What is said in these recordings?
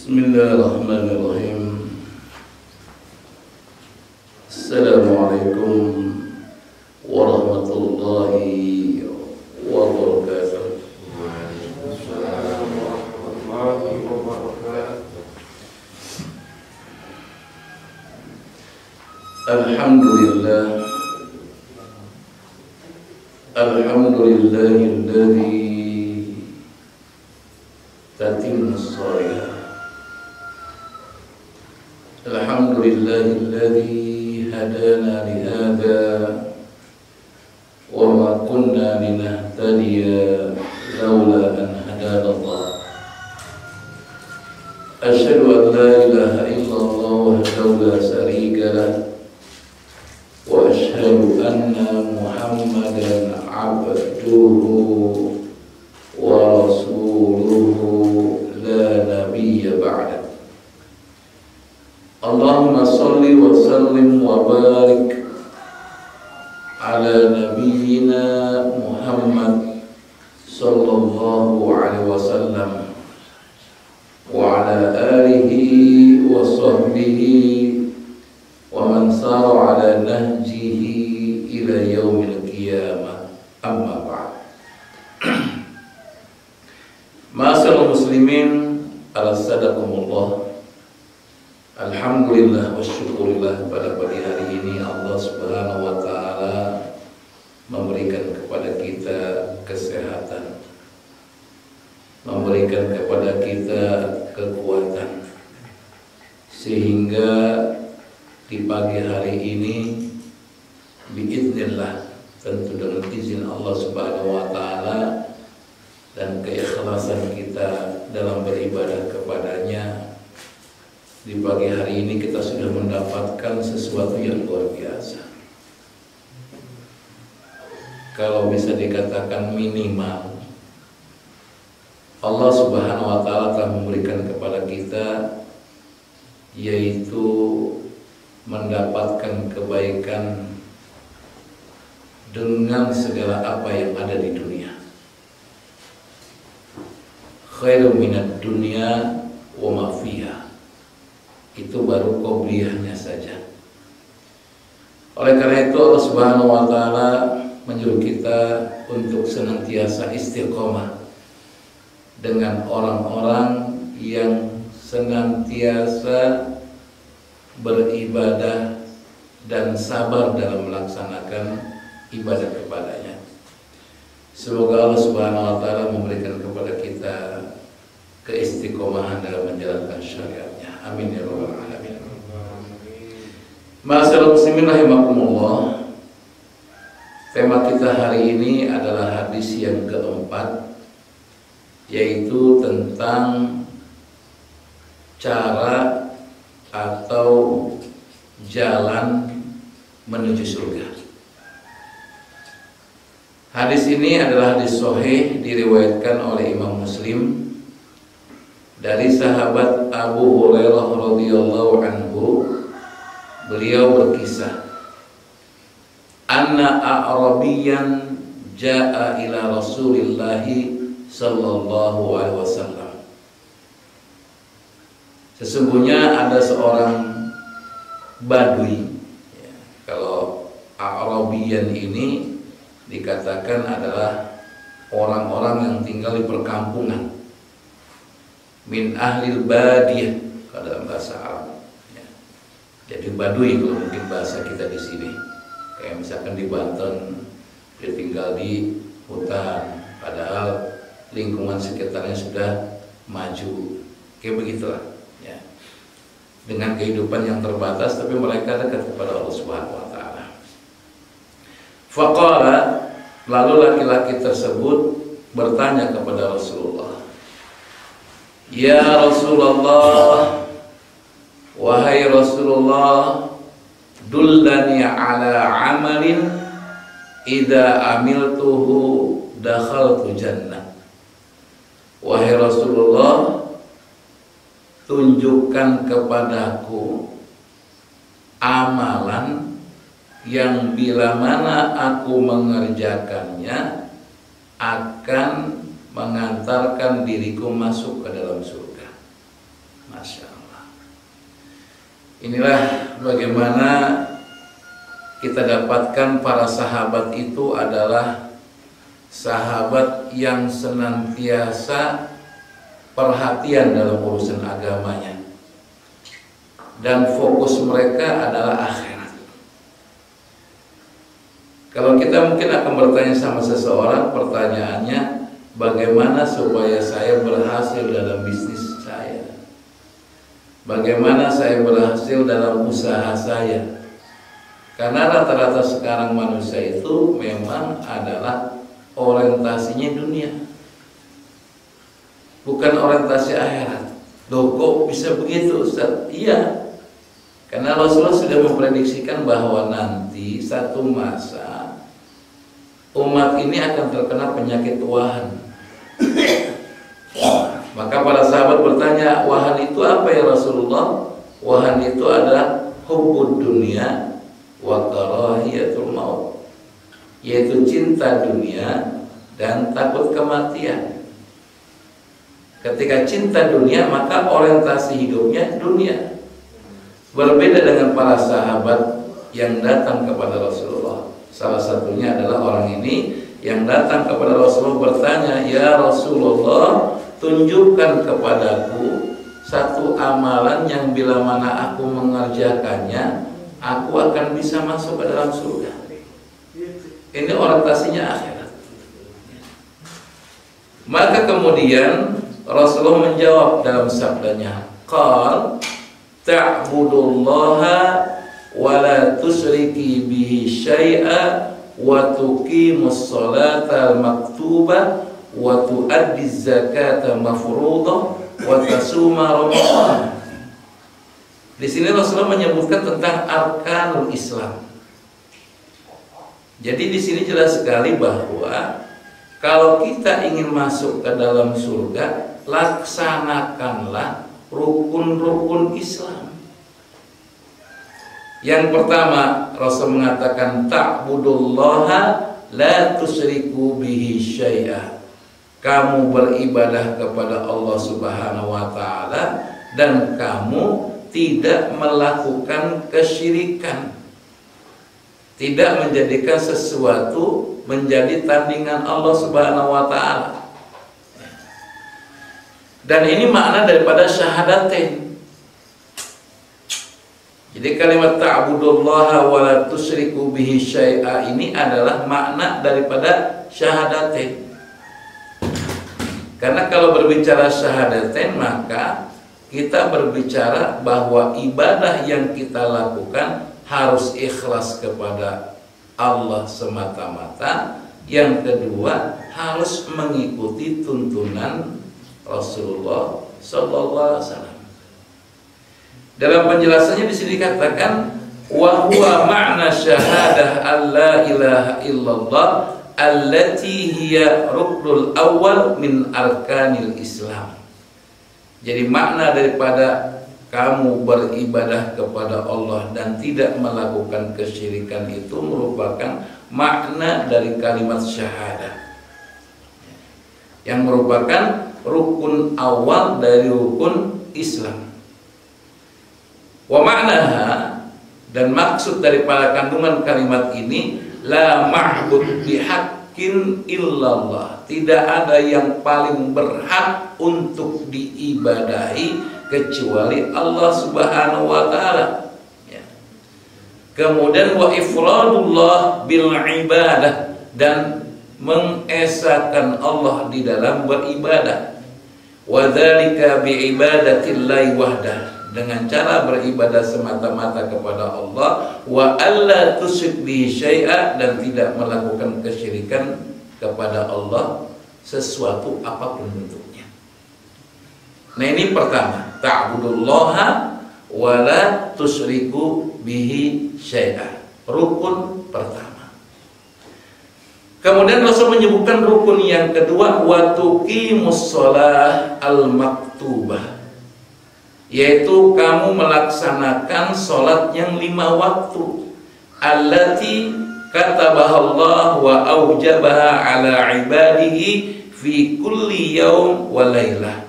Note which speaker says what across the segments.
Speaker 1: Bismillahirrahmanirrahim. Assalamualaikum warahmatullahi wabarakatuh.
Speaker 2: Waalaikumsalam warahmatullahi wabarakatuh.
Speaker 1: Alhamdulillah. Alhamdulillahilladzi tatimmus shalihat. Alhamdulillahilladzi hadana li hadza wa ma kunna linahtadiya laula an hadana Allah. Asyhadu an la ilaha illallah wahdahu la syarika lah wa asyhadu anna Muhammadan abduhu wa rasuluhu la nabiyya ba'da. Allahumma salli wa sallim wa barik ala nabiyyina Muhammad sallallahu alaihi wasallam wa ala alihi wa sahbihi wa man sara ala nahjihi ila yaumil qiyamah. Amma ba'd. Ma'asyiral muslimin, al-sadakumullah. Alhamdulillah wa syukurillah, pada pagi hari ini Allah Subhanahu wa ta'ala memberikan kepada kita kesehatan, memberikan kepada kita kekuatan, sehingga di pagi hari ini biiznillah, tentu dengan izin Allah Subhanahu wa ta'ala dan keikhlasan kita dalam beribadah kepadanya, di pagi hari ini kita sudah mendapatkan sesuatu yang luar biasa. Kalau bisa dikatakan minimal, Allah Subhanahu wa ta'ala telah memberikan kepada kita, yaitu mendapatkan kebaikan dengan segala apa yang ada di dunia. Khairu minad dunya wa ma fiha. Itu baru qobliyahnya saja. Oleh karena itu Allah Subhanahu wa ta'ala menyuruh kita untuk senantiasa istiqomah dengan orang-orang yang senantiasa beribadah dan sabar dalam melaksanakan ibadah kepadanya. Semoga Allah Subhanahu wa ta'ala memberikan kepada kita keistiqomahan dalam menjalankan syariatnya. Amin ya rabbal alamin. Ma'asyiral muslimin rahimakumullah. Tema kita hari ini adalah hadis yang keempat, yaitu tentang cara atau jalan menuju surga. Hadis ini adalah hadis sahih, diriwayatkan oleh Imam Muslim dari sahabat Abu Hurairah radhiyallahu anhu. Beliau berkisah, anna a'rabiyan jaa ila Rasulillah sallallahu alaihi wasallam. Sesungguhnya ada seorang badui. Kalau a'rabiyan ini dikatakan adalah orang-orang yang tinggal di perkampungan, min ahlil badiyah kalau dalam bahasa Arab. Jadi badui kalau mungkin bahasa kita di sini. Kayak misalkan di Banten, dia tinggal di hutan, padahal lingkungan sekitarnya sudah maju. Kayak begitulah, ya. Dengan kehidupan yang terbatas, tapi mereka dekat kepada Allah Subhanahu wa ta'ala. Faqala, lalu laki-laki tersebut bertanya kepada Rasulullah, ya Rasulullah, wahai Rasulullah, dullani ala amalin idza amiltuhu dakhaltu jannah. Wahai Rasulullah, tunjukkan kepadaku amalan yang bila mana aku mengerjakannya akan mengantarkan diriku masuk ke dalam surga. Masya Allah. Inilah bagaimana kita dapatkan para sahabat itu adalah sahabat yang senantiasa perhatian dalam urusan agamanya, dan fokus mereka adalah akhirat. Kalau kita mungkin akan bertanya sama seseorang, pertanyaannya, bagaimana supaya saya berhasil dalam bisnis saya? Bagaimana saya berhasil dalam usaha saya? Karena rata-rata sekarang manusia itu memang adalah orientasinya dunia, bukan orientasi akhirat. Loh, kok bisa begitu, Ustaz? Iya, karena Rasulullah sudah memprediksikan bahwa nanti satu masa umat ini akan terkena penyakit wahan. Maka para sahabat bertanya, wahan itu apa ya Rasulullah? Wahan itu adalah hubbud dunia wa karahiyatul maut, yaitu cinta dunia dan takut kematian. Ketika cinta dunia, maka orientasi hidupnya dunia. Berbeda dengan para sahabat yang datang kepada Rasulullah. Salah satunya adalah orang ini yang datang kepada Rasulullah bertanya, ya Rasulullah, tunjukkan kepadaku satu amalan yang bila mana aku mengerjakannya, aku akan bisa masuk ke dalam surga. Ini orientasinya akhirat. Maka kemudian Rasulullah menjawab dalam sabdanya, qal ta'budullaha wa la tusyriki bihi syai'a wa tuqimus salata maktubah wa tu'addiz zakata mafruḍah wa tasuma ramadan. Di sini Rasulullah menyebutkan tentang arkanul Islam. Jadi di sini jelas sekali bahwa kalau kita ingin masuk ke dalam surga, laksanakanlah rukun-rukun Islam. Yang pertama, Rasul mengatakan ta'budullaha la tusyriku bihi syai'a. Kamu beribadah kepada Allah Subhanahu wa taala dan kamu tidak melakukan kesyirikan. Tidak menjadikan sesuatu menjadi tandingan Allah Subhanahu wa taala. Dan ini makna daripada syahadatain. Jadi kalimat ta'budullaha wa la tusyriku bihi syai'a ini adalah makna daripada syahadatain. Karena kalau berbicara syahadatain, maka kita berbicara bahwa ibadah yang kita lakukan harus ikhlas kepada Allah semata-mata. Yang kedua, harus mengikuti tuntunan Rasulullah sallallahu alaihi wasallam. Dalam penjelasannya di sini dikatakan wa huwa ma'na syahadah alla ilaha illallah allati hiya ruknul awal min arkanil Islam. Jadi makna daripada kamu beribadah kepada Allah dan tidak melakukan kesyirikan itu merupakan makna dari kalimat syahadah, yang merupakan rukun awal dari rukun Islam. Wa ma'naha, dan maksud daripada kandungan kalimat ini, la ma'bud bihaqqin illallah. Tidak ada yang paling berhak untuk diibadahi kecuali Allah Subhanahu wa taala. Ya. Kemudian wa ifradullah bil ibadah, dan mengesahkan Allah di dalam beribadah. Wa dzalika bi ibadatillahi wahdah, dengan cara beribadah semata-mata kepada Allah. Wa alla tusyrik bihi syai'a, dan tidak melakukan kesyirikan kepada Allah sesuatu apapun bentuknya. Nah ini pertama, ta'budullaha wa la tusyriku bihi syai'a, rukun pertama. Kemudian Rasul menyebutkan rukun yang kedua, wa tuqimus shalah al-maktubah, yaitu kamu melaksanakan sholat yang 5 waktu, allati katabahallah wa aujabaha ala ibadihi fi kulli yaum wa laylah,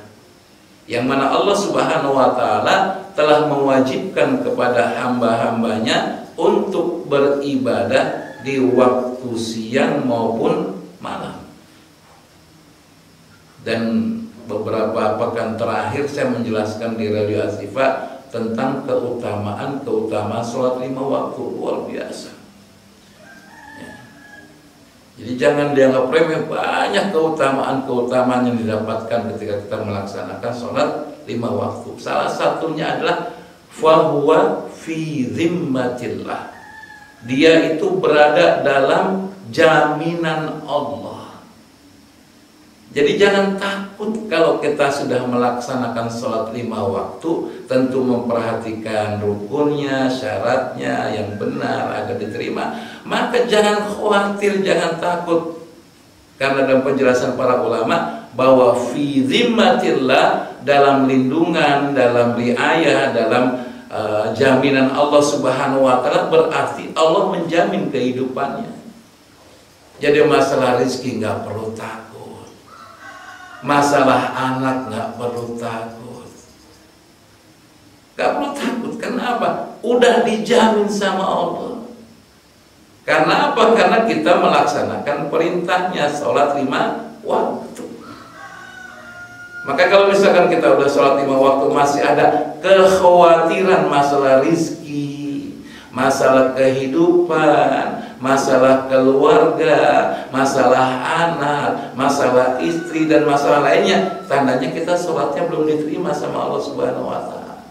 Speaker 1: yang mana Allah Subhanahu wa taala telah mewajibkan kepada hamba-hambanya untuk beribadah di waktu siang maupun malam. Dan beberapa pekan terakhir saya menjelaskan di Radio Asyifa tentang keutamaan sholat 5 waktu, luar biasa. Ya. Jadi jangan dianggap remeh, banyak keutamaan yang didapatkan ketika kita melaksanakan sholat 5 waktu. Salah satunya adalah fahuwa fi zimmatillah. Dia itu berada dalam jaminan Allah. Jadi jangan takut kalau kita sudah melaksanakan sholat 5 waktu, tentu memperhatikan rukunnya, syaratnya yang benar agar diterima. Maka jangan khawatir, jangan takut. Karena dalam penjelasan para ulama bahwa fi zimmatillah, dalam lindungan, dalam riayah, dalam jaminan Allah Subhanahu wa taala, berarti Allah menjamin kehidupannya. Jadi masalah rezeki nggak perlu takut. Masalah anak nggak perlu takut. Nggak perlu takut. Kenapa? Udah dijamin sama Allah. Karena apa? Karena kita melaksanakan perintahnya, sholat 5 waktu. Maka kalau misalkan kita udah sholat 5 waktu masih ada kekhawatiran masalah rizki, masalah kehidupan, masalah keluarga, masalah anak, masalah istri, dan masalah lainnya, tandanya kita sholatnya belum diterima sama Allah Subhanahu wa taala.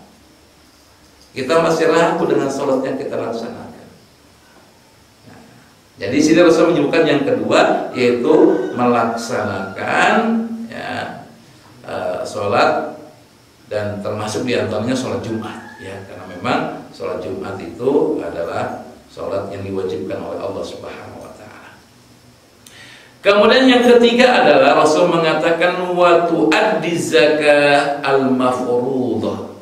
Speaker 1: Kita masih ragu dengan sholat yang kita laksanakan. Nah, jadi sini Rasul menyebutkan yang kedua, yaitu melaksanakan sholat, dan termasuk diantaranya sholat Jumat, ya, karena memang sholat Jumat itu adalah sholat yang diwajibkan oleh Allah Subhanahu wa taala. Kemudian yang ketiga adalah Rasul mengatakan wa tu'addi zakah al-mafruḍah,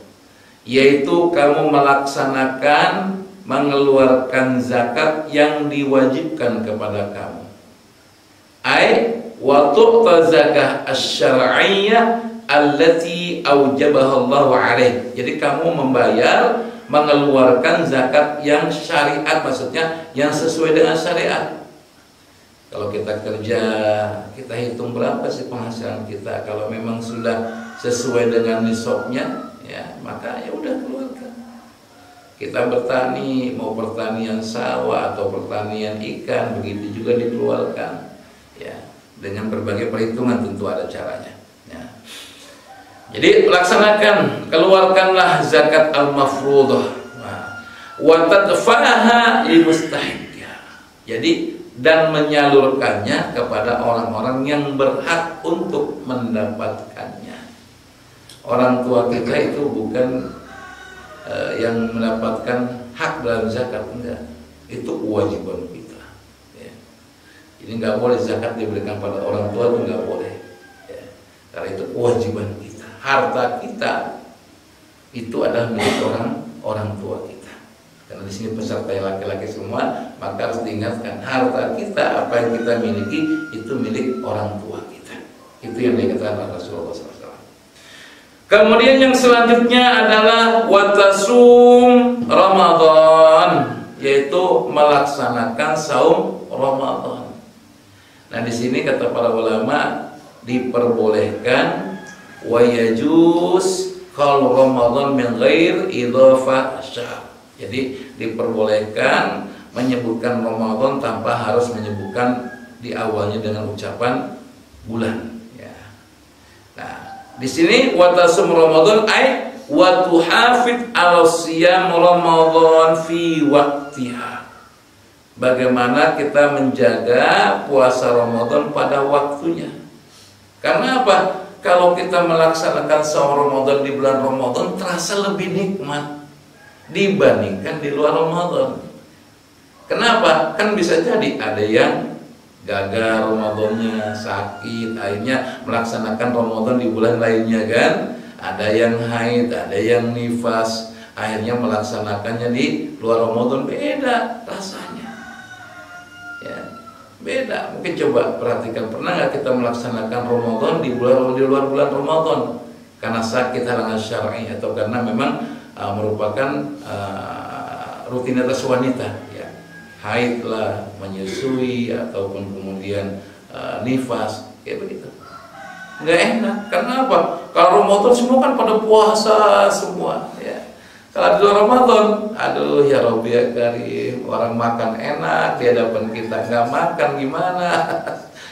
Speaker 1: yaitu kamu melaksanakan, mengeluarkan zakat yang diwajibkan kepada kamu. Ai wa tu'ta zakah asy-syar'iyyah allati aujabaha Allah 'alaih. Jadi kamu membayar, mengeluarkan zakat yang syariat, maksudnya yang sesuai dengan syariat. Kalau kita kerja, kita hitung berapa sih penghasilan kita. Kalau memang sudah sesuai dengan nisabnya, ya maka ya udah keluarkan. Kita bertani, mau pertanian sawah atau pertanian ikan, begitu juga dikeluarkan. Ya, dengan berbagai perhitungan tentu ada caranya. Ya. Jadi laksanakan, keluarkanlah zakat al-mafruḍah. Wa tadfa'aha li mustahiqqiha. Jadi dan menyalurkannya kepada orang-orang yang berhak untuk mendapatkannya. Orang tua kita itu bukan yang mendapatkan hak dalam zakat, enggak. Itu kewajiban kita. Ya. Jadi nggak boleh zakat diberikan pada orang tua, itu nggak boleh. Ya. Karena itu kewajiban kita. Harta kita itu adalah milik orang tua kita. Karena di sini peserta yang laki-laki semua, maka harus diingatkan harta kita, apa yang kita miliki itu milik orang tua kita. Itu yang dikatakan Rasulullah SAW. Kemudian yang selanjutnya adalah watasum Ramadan, yaitu melaksanakan saum Ramadan. Nah di sini kata para ulama diperbolehkan wa yajuz kalau Ramadan min ghair idhafah syahr. Jadi diperbolehkan menyebutkan Ramadan tanpa harus menyebutkan di awalnya dengan ucapan bulan. Ya. Nah, di sini wa tasum Ramadan ay wa tuhafid ala siyam Ramadan fi waqtiha. Bagaimana kita menjaga puasa Ramadan pada waktunya? Karena apa? Kalau kita melaksanakan saum Ramadan di bulan Ramadan terasa lebih nikmat dibandingkan di luar Ramadan. Kenapa? Kan bisa jadi ada yang gagal Ramadannya, sakit, akhirnya melaksanakan Ramadan di bulan lainnya kan. Ada yang haid, ada yang nifas, akhirnya melaksanakannya di luar Ramadan, beda rasanya. Ya, beda. Mungkin coba perhatikan, pernah nggak kita melaksanakan Ramadan di luar bulan Ramadan? karena sakit halangan syar'i atau karena memang merupakan rutinitas wanita, ya, haid lah, menyusui ataupun kemudian nifas, kayak begitu. Nggak enak, karena apa? Kalau Ramadan semua kan pada puasa semua, ya. Kalau di luar Ramadan, aduh ya Rabbi ya Karim, orang makan enak di hadapan kita, nggak makan gimana?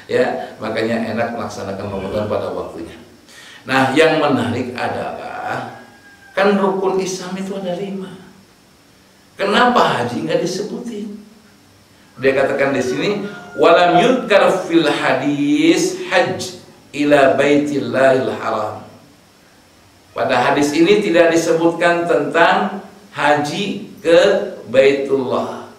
Speaker 1: Ya, makanya enak melaksanakan Ramadan pada waktunya. Nah, yang menarik adalah kan rukun Islam itu ada 5. Kenapa haji nggak disebutin? Dia katakan di sini, walam yudkar fil hadis hajj ila baitillahil haram. Pada hadis ini tidak disebutkan tentang haji ke Baitullah.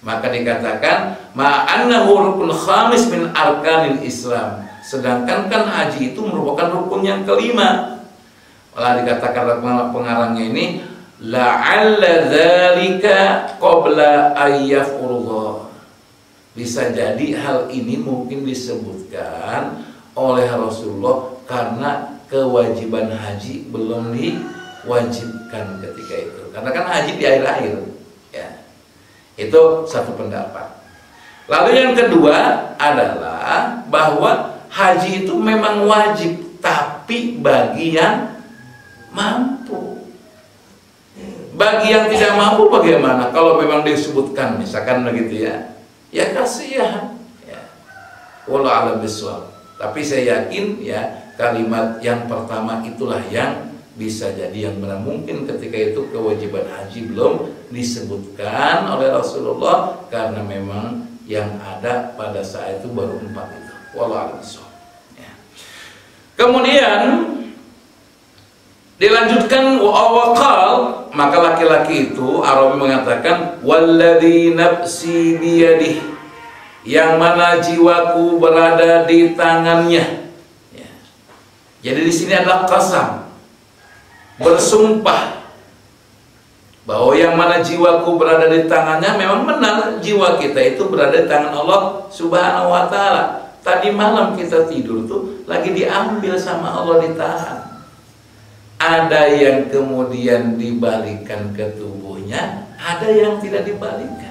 Speaker 1: Maka dikatakan ma'annahu rukun khamis min arkanil Islam. Sedangkan kan haji itu merupakan rukun yang kelima. Malah dikatakan pengarangnya ini la'alla dzalika qabla ayyafurullah. Bisa jadi hal ini mungkin disebutkan oleh Rasulullah karena kewajiban haji belum diwajibkan ketika itu. Karena kan haji di akhir-akhir, ya. Itu satu pendapat. Lalu yang kedua adalah bahwa haji itu memang wajib, tapi bagi yang mampu. Bagi yang tidak mampu bagaimana? Kalau memang disebutkan misalkan begitu ya, ya kasihan. Ya. Wallahu a'lam bishawab. Tapi saya yakin ya kalimat yang pertama itulah yang bisa jadi yang benar. Mungkin ketika itu kewajiban haji belum disebutkan oleh Rasulullah karena memang yang ada pada saat itu baru 4 itu. Wallahu a'lam bishawab. Ya. Kemudian dilanjutkan waqal, maka laki-laki itu Arabi mengatakan walladzi nafsi biyadihi, yang mana jiwaku berada di tangannya. Ya. Jadi di sini adalah qasam, bersumpah bahwa yang mana jiwaku berada di tangannya. Memang benar jiwa kita itu berada di tangan Allah Subhanahu wa taala. Tadi malam kita tidur tuh lagi diambil sama Allah, ditahan. Ada yang kemudian dibalikkan ke tubuhnya, ada yang tidak dibalikkan.